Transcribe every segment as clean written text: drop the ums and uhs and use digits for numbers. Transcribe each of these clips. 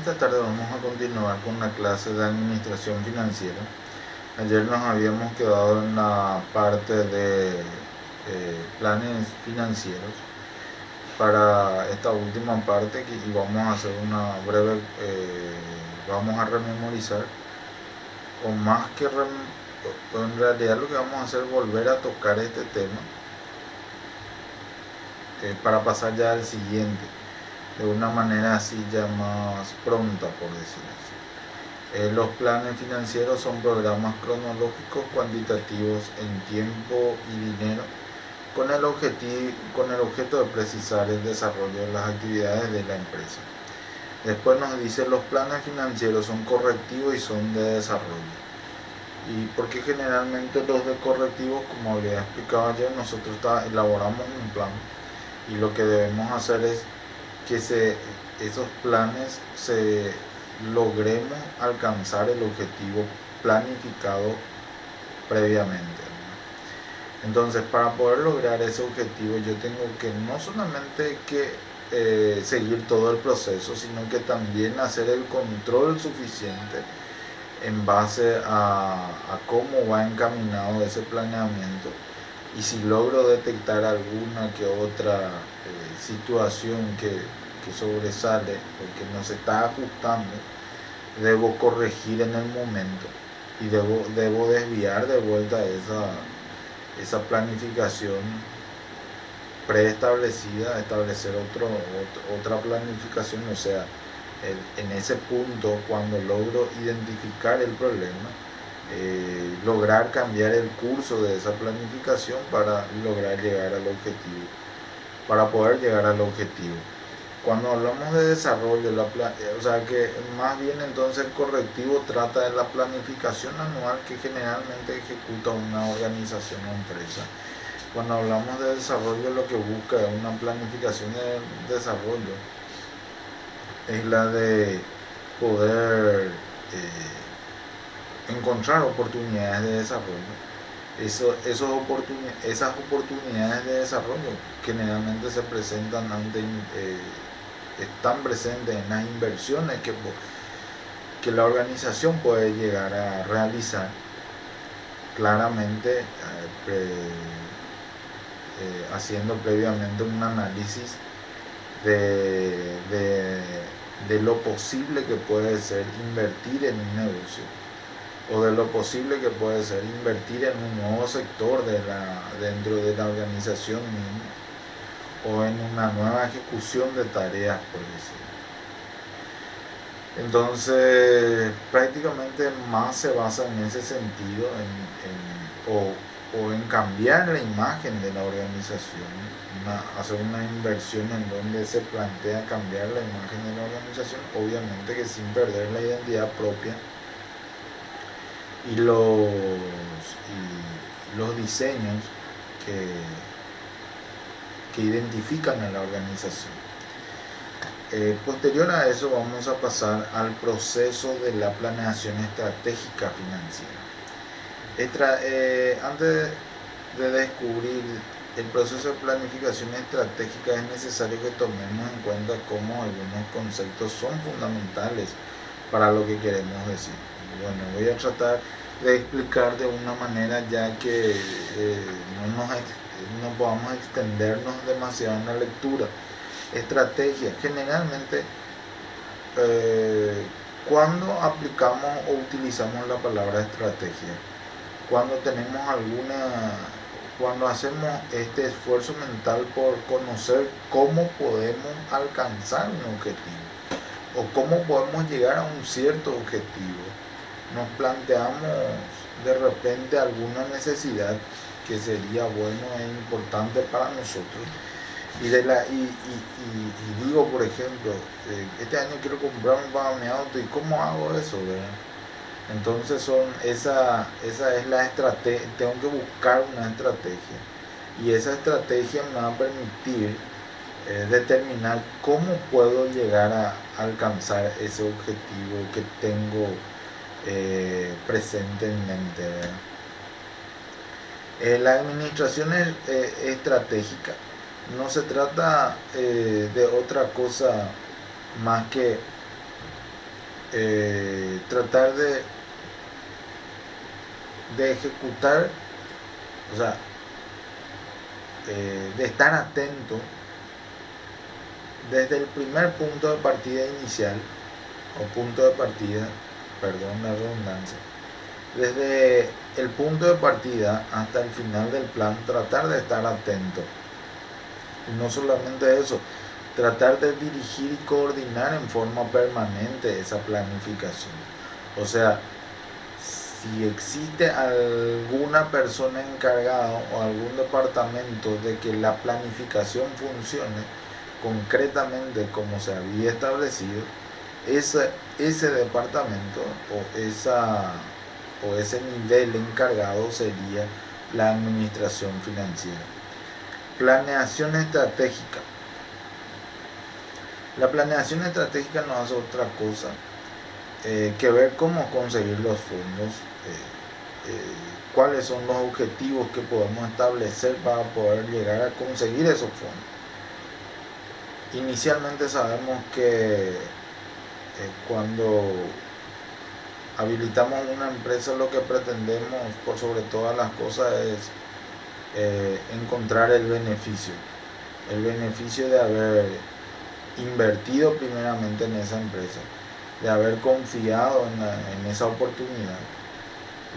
esta tarde vamos a continuar con la clase de administración financiera. Ayer nos habíamos quedado en la parte de planes financieros. Para esta última parte y vamos a hacer una breve, vamos a rememorizar, o más que en realidad lo que vamos a hacer es volver a tocar este tema para pasar ya al siguiente de una manera así ya más pronta, por decirlo así. Los planes financieros son programas cronológicos cuantitativos en tiempo y dinero con el objeto de precisar el desarrollo de las actividades de la empresa. Después nos dice los planes financieros son correctivos y son de desarrollo. Y porque generalmente los de correctivos, como había explicado ayer, nosotros elaboramos un plan y lo que debemos hacer es que esos planes logremos alcanzar el objetivo planificado previamente. Entonces, para poder lograr ese objetivo yo tengo que no solamente seguir todo el proceso, sino que también hacer el control suficiente en base a cómo va encaminado ese planeamiento, y si logro detectar alguna que otra situación que sobresale o que no se está ajustando, debo corregir en el momento y debo desviar de vuelta esa planificación preestablecida, establecer otra planificación. O sea, en ese punto, cuando logro identificar el problema, lograr cambiar el curso de esa planificación para lograr llegar al objetivo, para poder llegar al objetivo. Cuando hablamos de desarrollo, o sea que más bien entonces el correctivo trata de la planificación anual que generalmente ejecuta una organización o empresa. Cuando hablamos de desarrollo, lo que busca es una planificación de desarrollo, es la de poder encontrar oportunidades de desarrollo. Esas oportunidades de desarrollo generalmente se presentan están presentes en las inversiones que la organización puede llegar a realizar. Claramente haciendo previamente un análisis de lo posible que puede ser invertir en un negocio, o de lo posible que puede ser invertir en un nuevo sector dentro de la organización misma, o en una nueva ejecución de tareas, por decirlo. Entonces, prácticamente más se basa en ese sentido, o en cambiar la imagen de la organización, hacer una inversión en donde se plantea cambiar la imagen de la organización, obviamente que sin perder la identidad propia y los diseños que identifican a la organización. Posterior a eso vamos a pasar al proceso de la planeación estratégica financiera. Antes de descubrir el proceso de planificación estratégica, es necesario que tomemos en cuenta cómo algunos conceptos son fundamentales para lo que queremos decir. Bueno, voy a tratar de explicar de una manera ya que no podamos extendernos demasiado en la lectura. Estrategia. Generalmente, cuando aplicamos o utilizamos la palabra estrategia, cuando hacemos este esfuerzo mental por conocer cómo podemos alcanzar un objetivo o cómo podemos llegar a un cierto objetivo, nos planteamos de repente alguna necesidad que sería bueno e importante para nosotros. Y digo, por ejemplo, este año quiero comprarme para mi auto, ¿y cómo hago eso, verdad? Entonces esa es la estrategia. Tengo que buscar una estrategia, y esa estrategia me va a permitir determinar cómo puedo llegar a alcanzar ese objetivo que tengo presente en mente, ¿verdad? La administración estratégica no se trata de otra cosa más que tratar de ejecutar, o sea, de estar atento desde el primer punto de partida inicial, o punto de partida, perdón la redundancia, desde el punto de partida hasta el final del plan, tratar de estar atento. Y no solamente eso, tratar de dirigir y coordinar en forma permanente esa planificación. O sea, si existe alguna persona encargada o algún departamento de que la planificación funcione concretamente como se había establecido, ese departamento o ese nivel encargado sería la administración financiera. Planeación estratégica. La planeación estratégica no hace otra cosa que ver cómo conseguir los fondos, cuáles son los objetivos que podemos establecer para poder llegar a conseguir esos fondos. Inicialmente sabemos que cuando habilitamos una empresa lo que pretendemos por sobre todas las cosas es encontrar el beneficio de haber invertido primeramente en esa empresa, de haber confiado en esa oportunidad,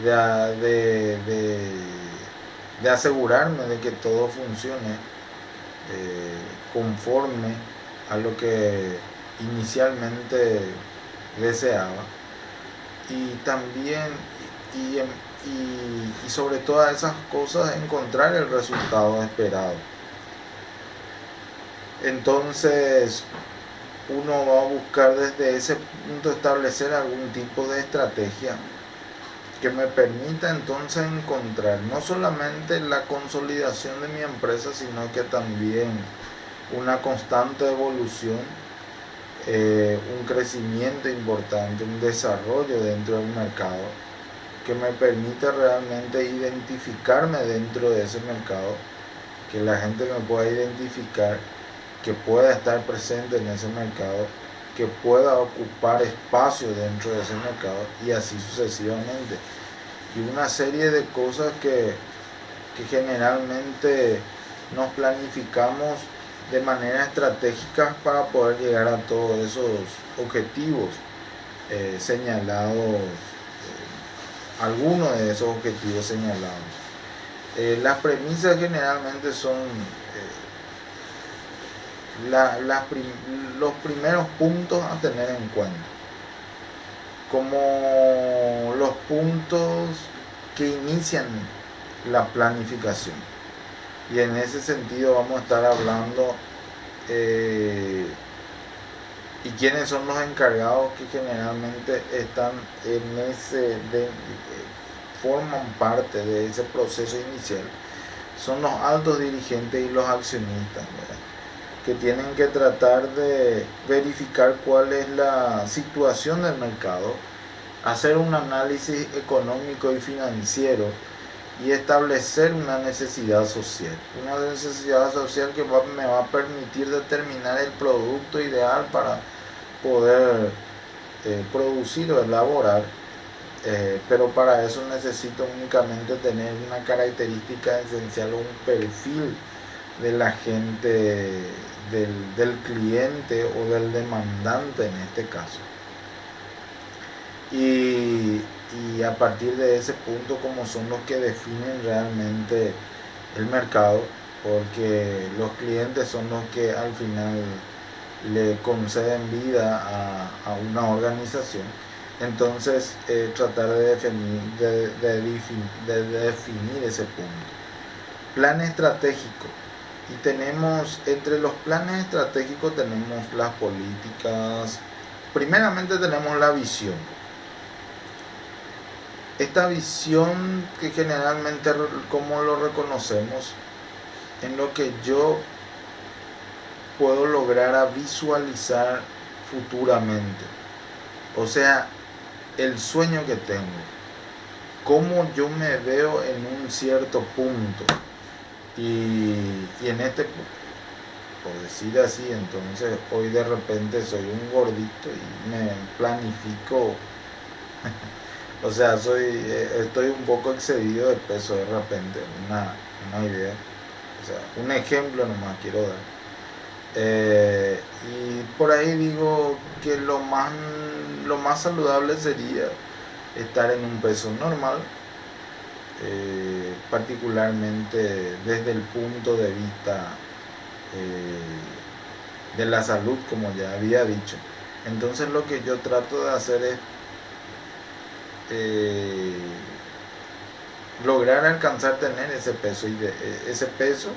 de asegurarme de que todo funcione conforme a lo que inicialmente deseaba, y también y sobre todas esas cosas encontrar el resultado esperado. Entonces uno va a buscar desde ese punto establecer algún tipo de estrategia que me permita entonces encontrar no solamente la consolidación de mi empresa, sino que también una constante evolución, un crecimiento importante, un desarrollo dentro del mercado que me permita realmente identificarme dentro de ese mercado, que la gente me pueda identificar, que pueda estar presente en ese mercado, que pueda ocupar espacio dentro de ese mercado, y así sucesivamente. Y una serie de cosas que generalmente nos planificamos de manera estratégica para poder llegar a todos esos objetivos señalados, algunos de esos objetivos señalados. Las premisas generalmente son los primeros puntos a tener en cuenta, como los puntos que inician la planificación. Y en ese sentido vamos a estar hablando y quiénes son los encargados que generalmente están forman parte de ese proceso inicial. Son los altos dirigentes y los accionistas, ¿verdad?, que tienen que tratar de verificar cuál es la situación del mercado, hacer un análisis económico y financiero y establecer una necesidad social que me va a permitir determinar el producto ideal para poder producir o elaborar, pero para eso necesito únicamente tener una característica esencial o un perfil de la gente, del cliente o del demandante en este caso. Y a partir de ese punto, como son los que definen realmente el mercado, porque los clientes son los que al final le conceden vida a una organización. Entonces tratar de definir ese punto. Plan estratégico. Y tenemos, entre los planes estratégicos tenemos las políticas. Primeramente tenemos la visión. Esta visión, que generalmente, como lo reconocemos, en lo que yo puedo lograr a visualizar futuramente. O sea, el sueño que tengo, cómo yo me veo en un cierto punto. Y en este, por decir así. Entonces hoy de repente soy un gordito y me planifico, o sea, estoy un poco excedido de peso de repente, una idea, o sea, un ejemplo nomás quiero dar. Y por ahí digo que lo más saludable sería estar en un peso normal, particularmente desde el punto de vista de la salud, como ya había dicho. Entonces lo que yo trato de hacer es lograr alcanzar tener ese peso ese peso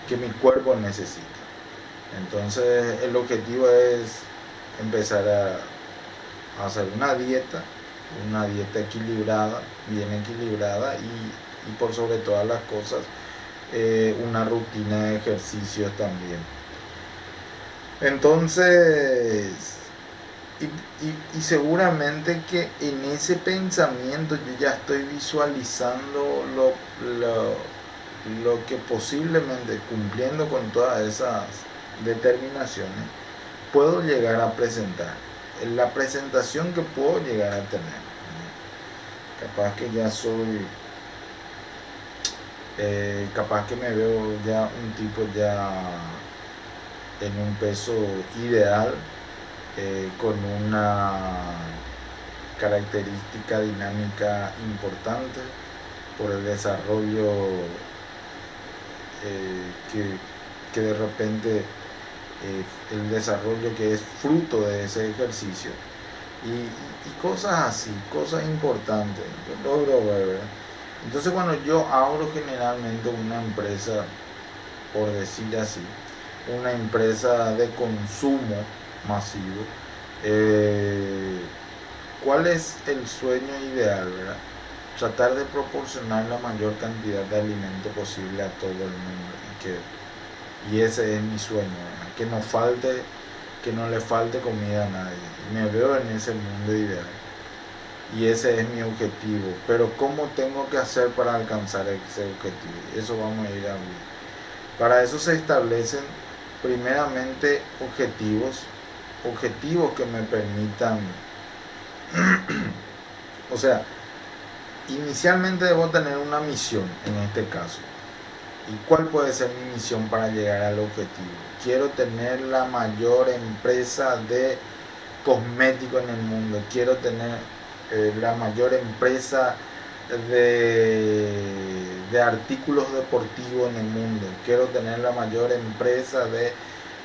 que mi cuerpo necesita. Entonces el objetivo es empezar a hacer una dieta equilibrada, bien equilibrada, y por sobre todas las cosas una rutina de ejercicios también. Entonces, y seguramente que en ese pensamiento yo ya estoy visualizando lo que posiblemente, cumpliendo con todas esas determinaciones, puedo llegar a presentar, la presentación que puedo llegar a tener. Capaz que ya soy, capaz que me veo ya un tipo ya en un peso ideal, con una característica dinámica importante por el desarrollo que de repente el desarrollo que es fruto de ese ejercicio y cosas así, cosas importantes yo logro ver. Entonces cuando yo abro generalmente una empresa, por decir así, una empresa de consumo masivo, ¿cuál es el sueño ideal, verdad? Tratar de proporcionar la mayor cantidad de alimento posible a todo el mundo, y ese es mi sueño, ¿verdad? Que no le falte comida a nadie. Me veo en ese mundo ideal y ese es mi objetivo. Pero ¿cómo tengo que hacer para alcanzar ese objetivo? Eso vamos a ir a ver. Para eso se establecen primeramente objetivos que me permitan, o sea, inicialmente debo tener una misión en este caso. ¿Y cuál puede ser mi misión para llegar al objetivo? Quiero tener la mayor empresa de cosméticos en el mundo. Quiero tener la mayor empresa de artículos deportivos en el mundo. Quiero tener la mayor empresa de...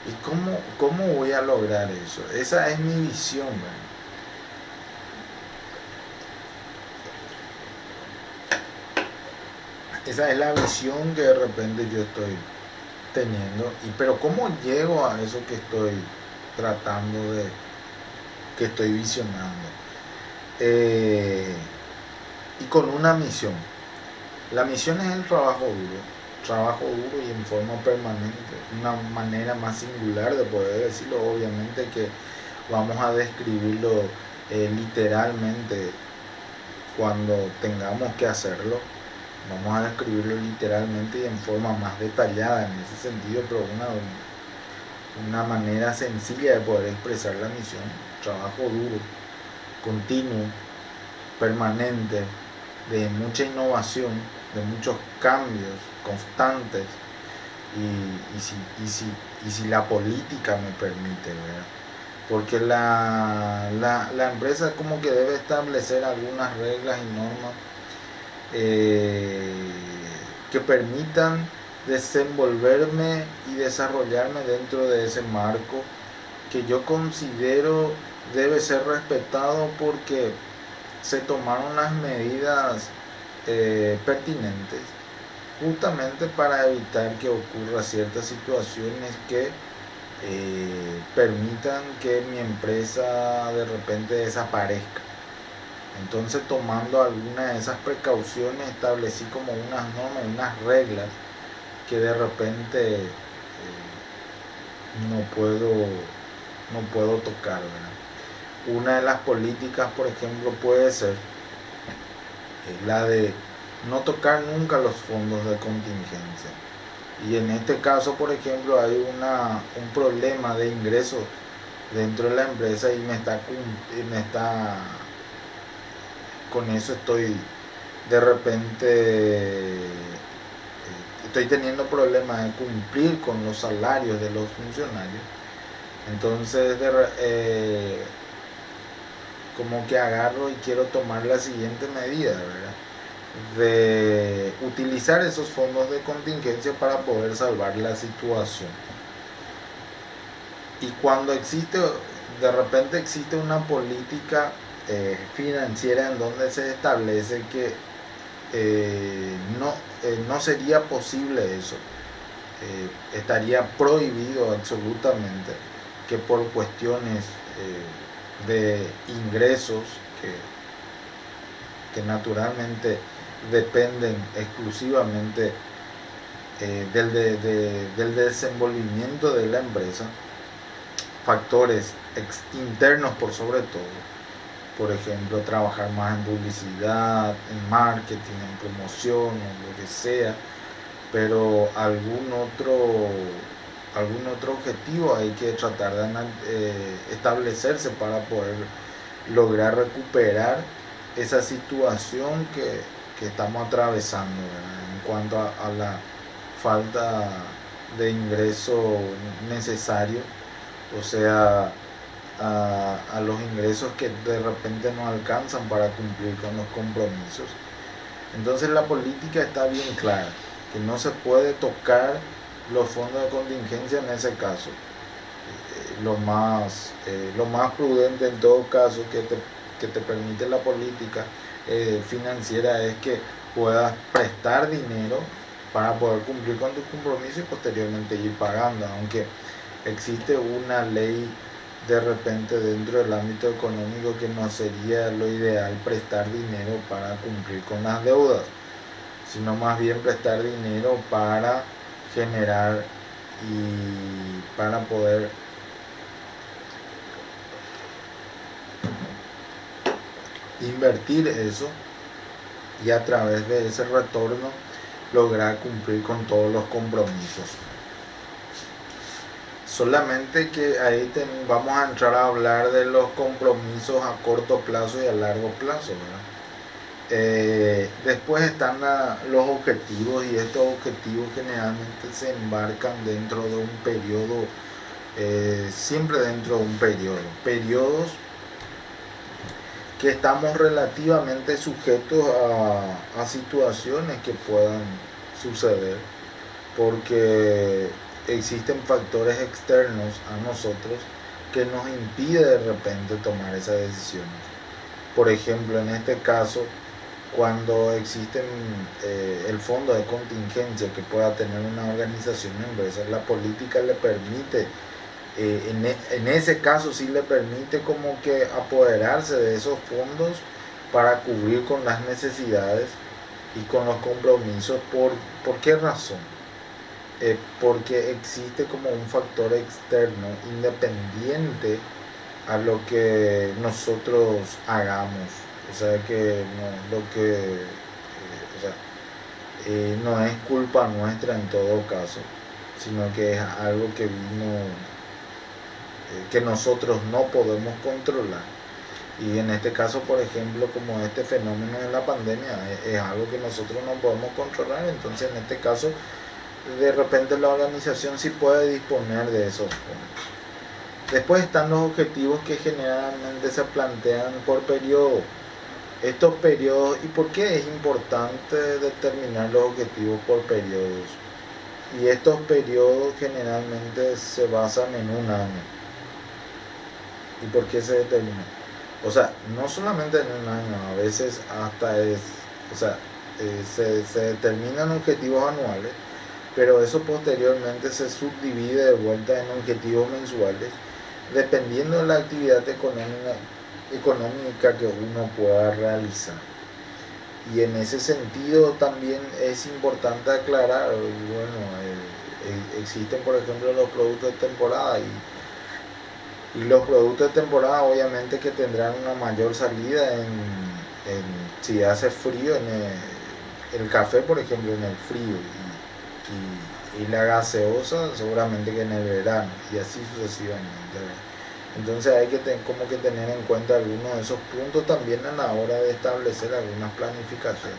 ¿Y cómo voy a lograr eso? Esa es mi visión, ¿verdad? Esa es la visión que de repente yo estoy teniendo. Pero ¿cómo llego a eso que estoy tratando que estoy visionando? Y con una misión. La misión es el trabajo duro y en forma permanente. Una manera más singular de poder decirlo, obviamente que vamos a describirlo literalmente cuando tengamos que hacerlo. Vamos a describirlo literalmente y en forma más detallada en ese sentido, pero una manera sencilla de poder expresar la misión. Trabajo duro, continuo, permanente, de mucha innovación, de muchos cambios constantes, y si la política me permite, ¿verdad? Porque la empresa como que debe establecer algunas reglas y normas que permitan desenvolverme y desarrollarme dentro de ese marco que yo considero debe ser respetado, porque se tomaron las medidas pertinentes justamente para evitar que ocurra ciertas situaciones que permitan que mi empresa de repente desaparezca. Entonces, tomando algunas de esas precauciones, establecí como unas normas, unas reglas que de repente no puedo tocar, ¿verdad? Una de las políticas, por ejemplo, puede ser la de no tocar nunca los fondos de contingencia. Y en este caso, por ejemplo, hay un problema de ingresos dentro de la empresa y con eso de repente, estoy teniendo problemas de cumplir con los salarios de los funcionarios. Entonces, como que agarro y quiero tomar la siguiente medida, ¿verdad? De utilizar esos fondos de contingencia para poder salvar la situación. Y cuando de repente existe una política financiera en donde se establece que no sería posible eso, estaría prohibido absolutamente que por cuestiones de ingresos que naturalmente dependen exclusivamente del desenvolvimiento de la empresa, factores internos por sobre todo, por ejemplo, trabajar más en publicidad, en marketing, en promoción, en lo que sea, pero algún otro objetivo hay que tratar de establecerse para poder lograr recuperar esa situación que estamos atravesando, ¿verdad? En cuanto a la falta de ingreso necesario, o sea, a los ingresos que de repente no alcanzan para cumplir con los compromisos. Entonces la política está bien clara, que no se puede tocar los fondos de contingencia en ese caso. Lo más prudente en todo caso que te permite la política financiera es que puedas prestar dinero para poder cumplir con tus compromisos y posteriormente ir pagando, aunque existe una ley de repente dentro del ámbito económico que no sería lo ideal prestar dinero para cumplir con las deudas, sino más bien prestar dinero para generar y para poder invertir eso y a través de ese retorno lograr cumplir con todos los compromisos. Solamente que ahí vamos a entrar a hablar de los compromisos a corto plazo y a largo plazo, ¿verdad? Después están los objetivos, y estos objetivos generalmente se embarcan dentro de un periodo, siempre dentro de un periodos que estamos relativamente sujetos a situaciones que puedan suceder, porque existen factores externos a nosotros que nos impiden de repente tomar esas decisiones. Por ejemplo, en este caso, cuando existen el fondo de contingencia que pueda tener una organización empresa, la política le permite, en ese caso sí le permite como que apoderarse de esos fondos para cubrir con las necesidades y con los compromisos. ¿Por qué razón? Porque existe como un factor externo independiente a lo que nosotros hagamos, o sea que no es culpa nuestra en todo caso, sino que es algo que que nosotros no podemos controlar. Y en este caso, por ejemplo, como este fenómeno de la pandemia es algo que nosotros no podemos controlar, entonces en este caso de repente la organización sí puede disponer de esos fondos. Después están los objetivos que generalmente se plantean por periodo. Estos periodos, ¿y por qué es importante determinar los objetivos por periodos? Y estos periodos generalmente se basan en un año. ¿Y por qué se determina? O sea, no solamente en un año, a veces hasta se determinan objetivos anuales, pero eso posteriormente se subdivide de vuelta en objetivos mensuales, dependiendo de la actividad económica que uno pueda realizar. Y en ese sentido también es importante aclarar, existen por ejemplo los productos de temporada y los productos de temporada obviamente que tendrán una mayor salida si hace frío, en el café por ejemplo en el frío, y la gaseosa seguramente que en el verano, y así sucesivamente, ¿verdad? Entonces hay que como que tener en cuenta algunos de esos puntos también a la hora de establecer algunas planificaciones,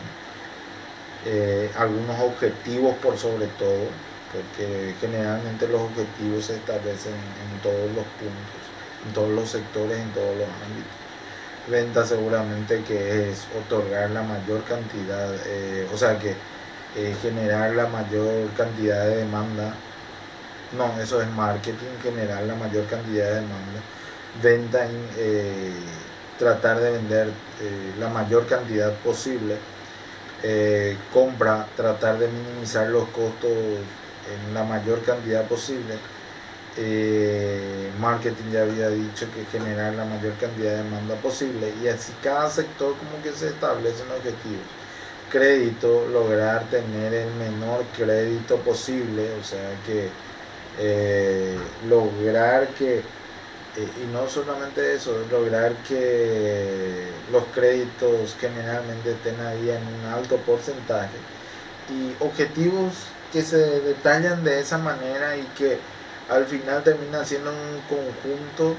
algunos objetivos por sobre todo, porque generalmente los objetivos se establecen en todos los puntos, en todos los sectores, en todos los ámbitos. Venta seguramente que es otorgar la mayor cantidad, o sea que generar la mayor cantidad de demanda. No, eso es marketing, generar la mayor cantidad de demanda. Venta, tratar de vender la mayor cantidad posible. Compra, tratar de minimizar los costos en la mayor cantidad posible. Marketing, ya había dicho que generar la mayor cantidad de demanda posible, y así cada sector como que se establecen objetivos. Crédito, lograr tener el menor crédito posible, o sea que lograr que, y no solamente eso, lograr que los créditos generalmente estén ahí en un alto porcentaje, y objetivos que se detallan de esa manera y que al final termina siendo un conjunto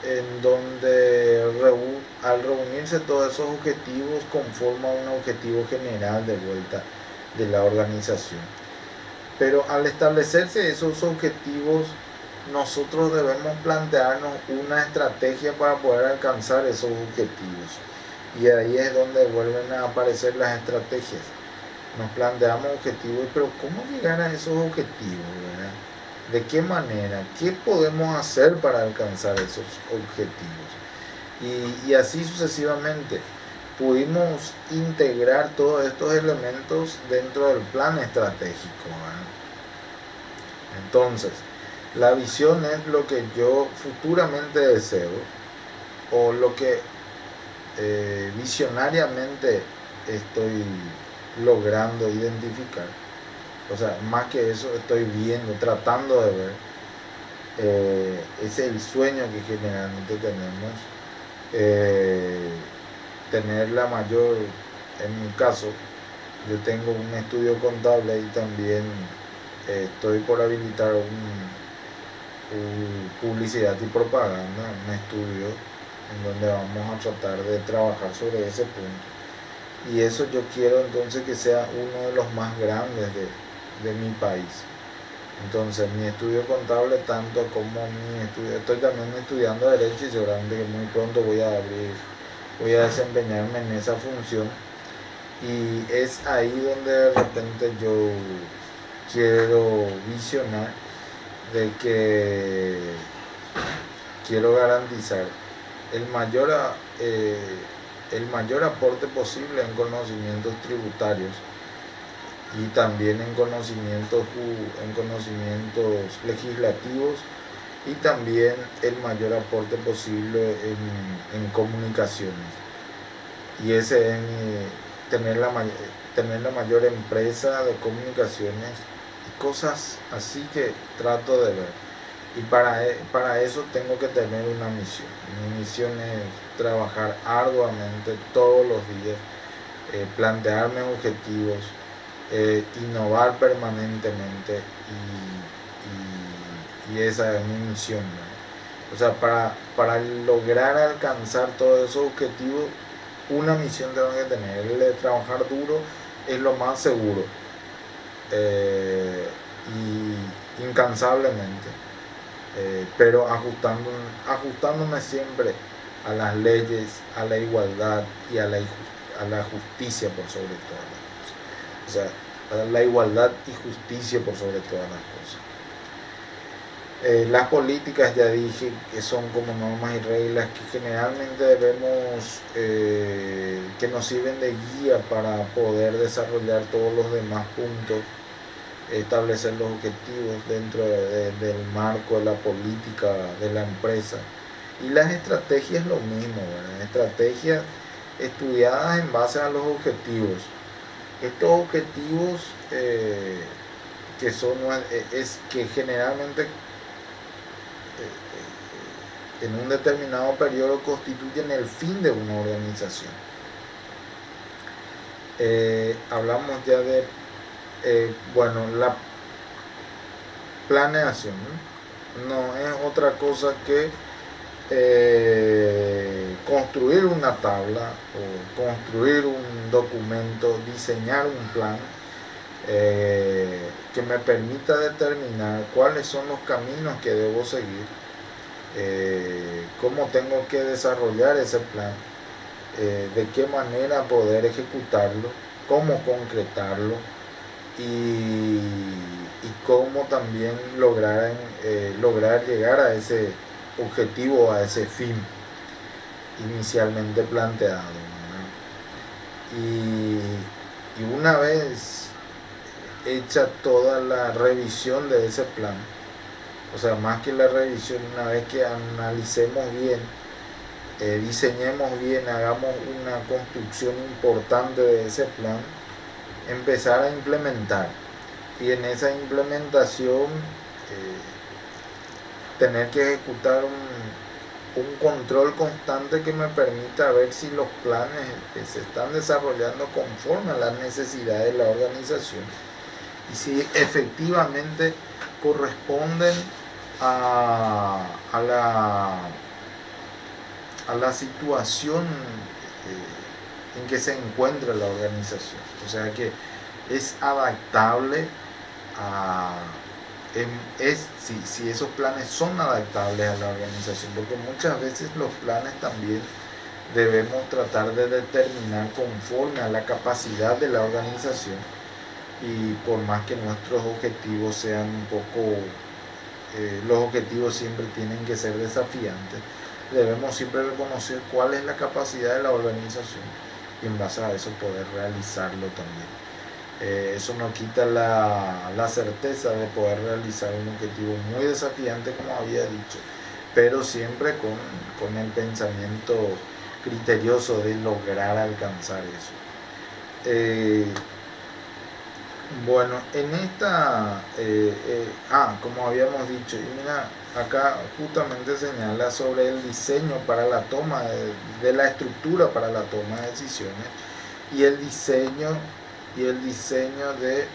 en donde al reunirse todos esos objetivos conforma un objetivo general de vuelta de la organización. Pero al establecerse esos objetivos, nosotros debemos plantearnos una estrategia para poder alcanzar esos objetivos, y ahí es donde vuelven a aparecer las estrategias. Nos planteamos objetivos, pero ¿cómo llegar a esos objetivos, verdad? ¿De qué manera? ¿Qué podemos hacer para alcanzar esos objetivos? Y así sucesivamente. Pudimos integrar todos estos elementos dentro del plan estratégico, ¿verdad? Entonces, la visión es lo que yo futuramente deseo, o lo que visionariamente estoy logrando identificar. O sea, más que eso, estoy viendo, tratando de ver. Es el sueño que generalmente tenemos. Tener la mayor, en mi caso, yo tengo un estudio contable y también estoy por habilitar un publicidad y propaganda, un estudio en donde vamos a tratar de trabajar sobre ese punto. Y eso yo quiero entonces que sea uno de los más grandes de mi país. Entonces mi estudio contable, tanto como mi estudio, estoy también estudiando Derecho, y seguramente que muy pronto voy a desempeñarme en esa función, y es ahí donde de repente yo quiero visionar de que quiero garantizar el mayor aporte posible en conocimientos tributarios, y también en conocimientos legislativos, y también el mayor aporte posible en comunicaciones. Y ese es tener la mayor empresa de comunicaciones y cosas así que trato de ver. Y para eso tengo que tener una misión. Mi misión es trabajar arduamente todos los días, plantearme objetivos, innovar permanentemente, y esa es mi misión, ¿no? O sea, para lograr alcanzar todos esos objetivos, una misión tengo que tener. El de trabajar duro es lo más seguro, y incansablemente, pero ajustándome siempre a las leyes, a la igualdad y a la justicia por sobre todas las cosas. O sea, a la igualdad y justicia por sobre todas las cosas. Las políticas, ya dije, que son como normas y reglas que generalmente debemos, que nos sirven de guía para poder desarrollar todos los demás puntos, establecer los objetivos dentro del marco de la política de la empresa. Y las estrategias lo mismo, ¿verdad? Estrategias estudiadas en base a los objetivos. Estos objetivos que generalmente en un determinado periodo constituyen el fin de una organización. Hablamos ya de, planeación, no es otra cosa que construir una tabla o construir un documento, diseñar un plan que me permita determinar cuáles son los caminos que debo seguir, cómo tengo que desarrollar ese plan, de qué manera poder ejecutarlo, cómo concretarlo y cómo también lograr llegar a ese objetivo, a ese fin inicialmente planteado, y una vez hecha toda la revisión de ese plan, o sea, más que la revisión, una vez que analicemos bien, diseñemos bien, hagamos una construcción importante de ese plan, empezar a implementar, y en esa implementación tener que ejecutar un control constante que me permita ver si los planes se están desarrollando conforme a las necesidades de la organización y si efectivamente corresponden a la situación en que se encuentra la organización, o sea que es adaptable si esos planes son adaptables a la organización, porque muchas veces los planes también debemos tratar de determinar conforme a la capacidad de la organización, y por más que nuestros objetivos sean un poco, los objetivos siempre tienen que ser desafiantes, debemos siempre reconocer cuál es la capacidad de la organización y en base a eso poder realizarlo también. Eso no quita la certeza de poder realizar un objetivo muy desafiante, como había dicho, pero siempre con el pensamiento criterioso de lograr alcanzar eso. Bueno, en esta, como habíamos dicho, y mira, acá justamente señala sobre el diseño para la toma de la estructura para la toma de decisiones y el diseño de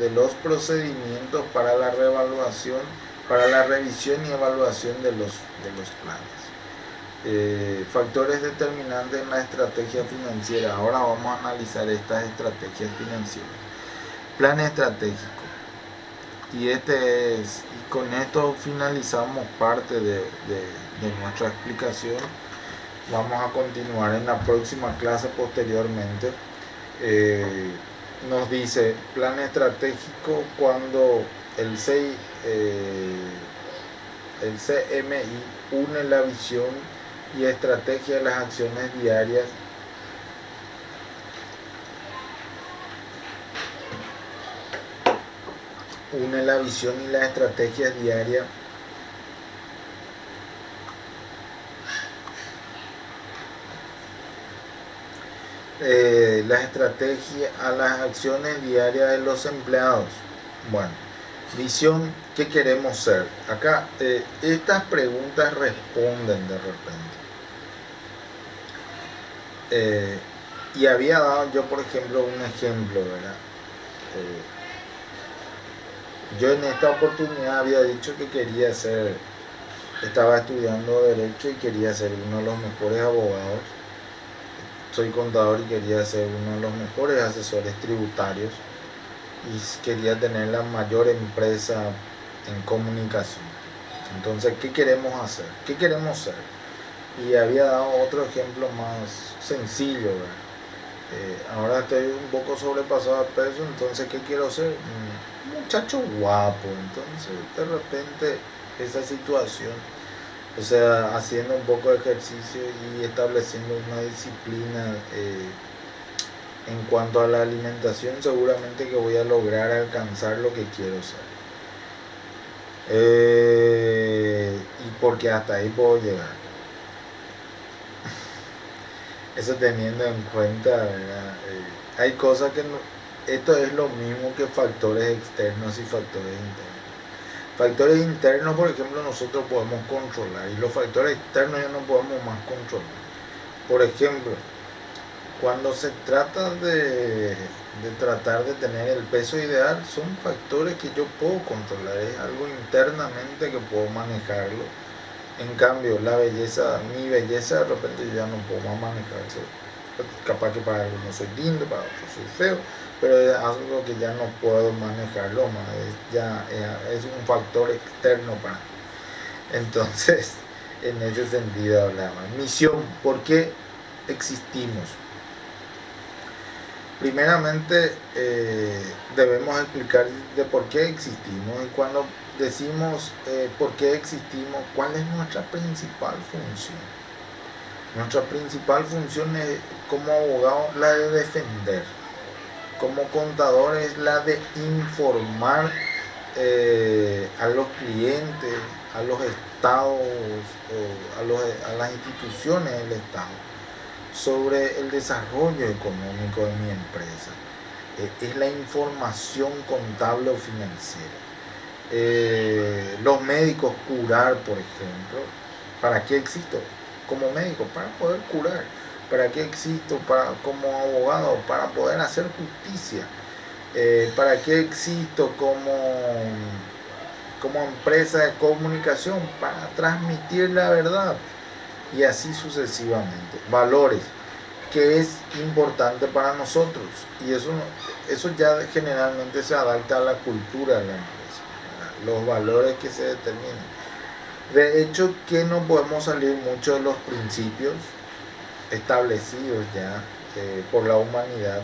los procedimientos para la reevaluación, para la revisión y evaluación de los planes. Factores determinantes en la estrategia financiera. Ahora vamos a analizar estas estrategias financieras. Plan estratégico. Y con esto finalizamos parte de nuestra explicación. Vamos a continuar en la próxima clase posteriormente. Nos dice plan estratégico cuando el CMI une la visión y estrategia de las acciones diarias y las estrategias diarias a las acciones diarias de los empleados. Bueno, visión, ¿qué queremos ser? Acá estas preguntas responden de repente. Y había dado yo, por ejemplo, un ejemplo, ¿verdad? Yo en esta oportunidad había dicho que estaba estudiando Derecho y quería ser uno de los mejores abogados. Soy contador y quería ser uno de los mejores asesores tributarios y quería tener la mayor empresa en comunicación. Entonces, ¿qué queremos hacer? ¿Qué queremos ser? Y había dado otro ejemplo más sencillo, ¿verdad? Ahora estoy un poco sobrepasado de peso, entonces ¿qué quiero ser? Un muchacho guapo. Entonces de repente esa situación, o sea, haciendo un poco de ejercicio y estableciendo una disciplina en cuanto a la alimentación, seguramente que voy a lograr alcanzar lo que quiero ser, y porque hasta ahí puedo llegar. Eso teniendo en cuenta, ¿verdad? Hay cosas que no, esto es lo mismo que factores externos y factores internos. Factores internos, por ejemplo, nosotros podemos controlar, y los factores externos ya no podemos más controlar. Por ejemplo, Cuando se trata de tratar de tener el peso ideal, son factores que yo puedo controlar, es algo internamente que puedo manejarlo. En cambio, la belleza, mi belleza de repente yo ya no puedo más manejarse. Capaz que para algunos soy lindo, para otros soy feo, pero es algo que ya no puedo manejarlo más, es un factor externo para mí. Entonces, en ese sentido hablaba. Misión, ¿por qué existimos? Primeramente, debemos explicar de por qué existimos, y cuando decimos por qué existimos, ¿cuál es nuestra principal función? Nuestra principal función es, como abogado, la de defender. Como contador es la de informar a los clientes, a los estados, a las instituciones del Estado sobre el desarrollo económico de mi empresa. Es la información contable o financiera. Los médicos, curar, por ejemplo. ¿Para qué existo como médico? Para poder curar. ¿Para qué existo como abogado? Para poder hacer justicia. ¿Para qué existo como empresa de comunicación? Para transmitir la verdad. Y así sucesivamente. Valores, que es importante para nosotros, y eso ya generalmente se adapta a la cultura de la empresa, los valores que se determinan. De hecho, que no podemos salir mucho de los principios establecidos ya por la humanidad,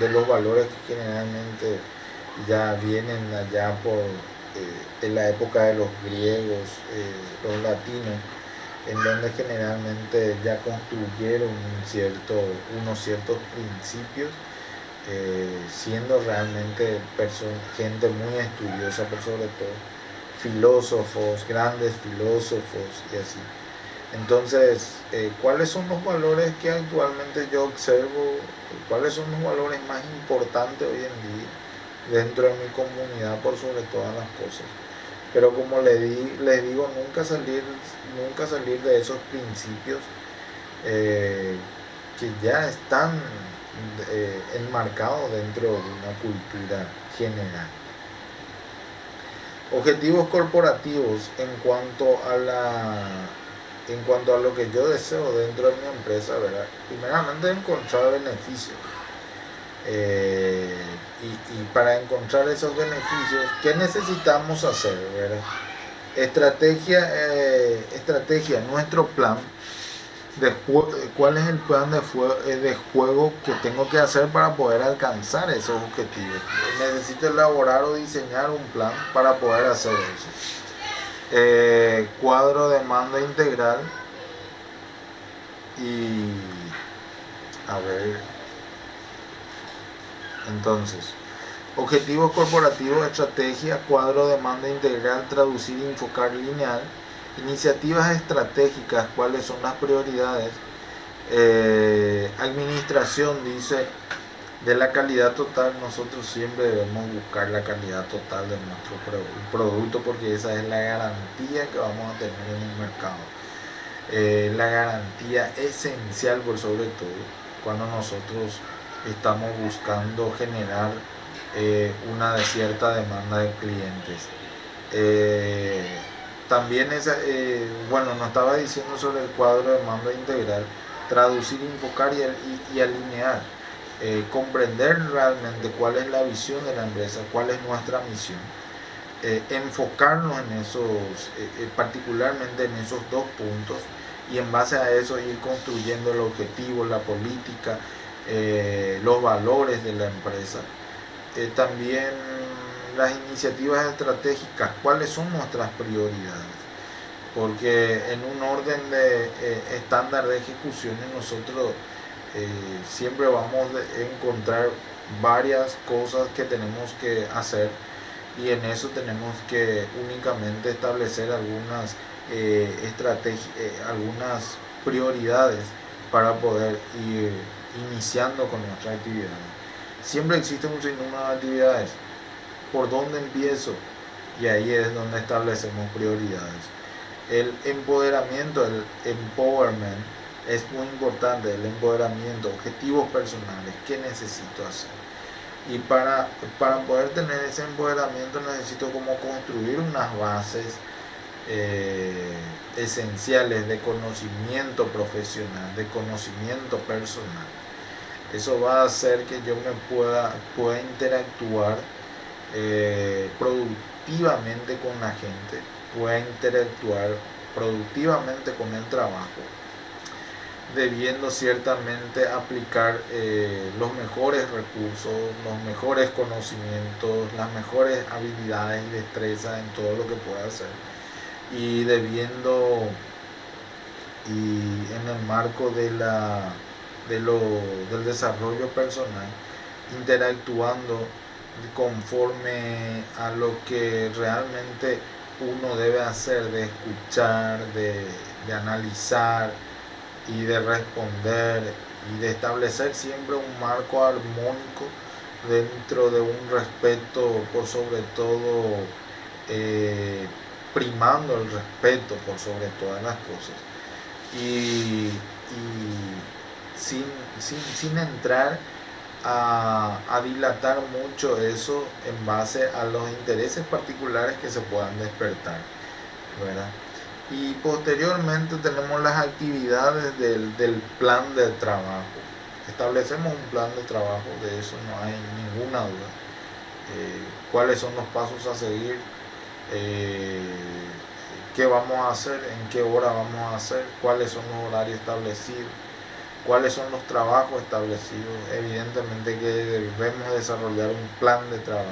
de los valores que generalmente ya vienen allá en la época de los griegos, los latinos, en donde generalmente ya construyeron unos ciertos principios, siendo realmente gente muy estudiosa, pero sobre todo filósofos, grandes filósofos y así. Entonces, ¿cuáles son los valores que actualmente yo observo? ¿Cuáles son los valores más importantes hoy en día dentro de mi comunidad por sobre todas las cosas? Pero como les digo, nunca salir de esos principios que ya están enmarcados dentro de una cultura general. Objetivos corporativos en cuanto a lo que yo deseo dentro de mi empresa, ¿verdad? Primeramente, encontrar beneficios. Y para encontrar esos beneficios, ¿qué necesitamos hacer, ¿verdad? Estrategia, nuestro plan cuál es el plan de juego que tengo que hacer para poder alcanzar esos objetivos. Necesito elaborar o diseñar un plan para poder hacer eso. Cuadro de mando integral y a ver, entonces, objetivos corporativos, estrategia, cuadro de mando integral, traducir y enfocar lineal, iniciativas estratégicas, cuáles son las prioridades, administración, dice, de la calidad total. Nosotros siempre debemos buscar la calidad total de nuestro producto, porque esa es la garantía que vamos a tener en el mercado, la garantía esencial por sobre todo cuando nosotros estamos buscando generar una cierta demanda de clientes. También nos estaba diciendo sobre el cuadro de mando integral, traducir, enfocar y alinear, comprender realmente cuál es la visión de la empresa, cuál es nuestra misión, enfocarnos en esos, particularmente en esos dos puntos, y en base a eso ir construyendo el objetivo, la política, los valores de la empresa. También las iniciativas estratégicas, cuáles son nuestras prioridades, porque en un orden de estándar de ejecuciones nosotros siempre vamos a encontrar varias cosas que tenemos que hacer, y en eso tenemos que únicamente establecer algunas algunas prioridades para poder ir iniciando con nuestras actividades. Siempre existe un sinnúmero de actividades. ¿Por dónde empiezo? Y ahí es donde establecemos prioridades. El empoderamiento, el empowerment, Es muy importante el empoderamiento, objetivos personales, qué necesito hacer. Y para poder tener ese empoderamiento necesito como construir unas bases esenciales de conocimiento profesional, de conocimiento personal. Eso va a hacer que yo me pueda interactuar productivamente con la gente, pueda interactuar productivamente con el trabajo, debiendo ciertamente aplicar los mejores recursos, los mejores conocimientos, las mejores habilidades y destrezas en todo lo que pueda hacer, y debiendo, y en el marco del desarrollo personal, interactuando conforme a lo que realmente uno debe hacer, de escuchar, de analizar y de responder, y de establecer siempre un marco armónico dentro de un respeto, por sobre todo, primando el respeto por sobre todas las cosas, y sin entrar a dilatar mucho eso en base a los intereses particulares que se puedan despertar, ¿verdad? Y posteriormente tenemos las actividades del plan de trabajo. Establecemos un plan de trabajo, de eso no hay ninguna duda. Cuáles son los pasos a seguir, qué vamos a hacer, en qué hora vamos a hacer, cuáles son los horarios establecidos, cuáles son los trabajos establecidos. Evidentemente que debemos desarrollar un plan de trabajo.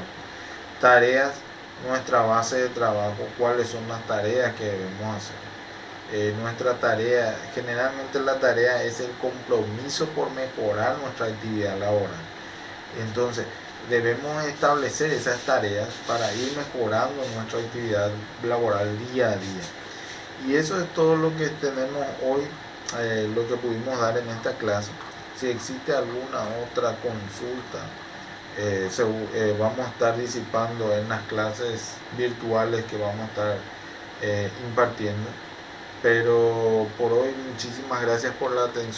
Tareas, nuestra base de trabajo, cuáles son las tareas que debemos hacer. Nuestra tarea, generalmente la tarea es el compromiso por mejorar nuestra actividad laboral. Entonces, debemos establecer esas tareas para ir mejorando nuestra actividad laboral día a día. Y eso es todo lo que tenemos hoy, lo que pudimos dar en esta clase. Si existe alguna otra consulta, vamos a estar disipando en las clases virtuales que vamos a estar impartiendo. Pero por hoy, muchísimas gracias por la atención.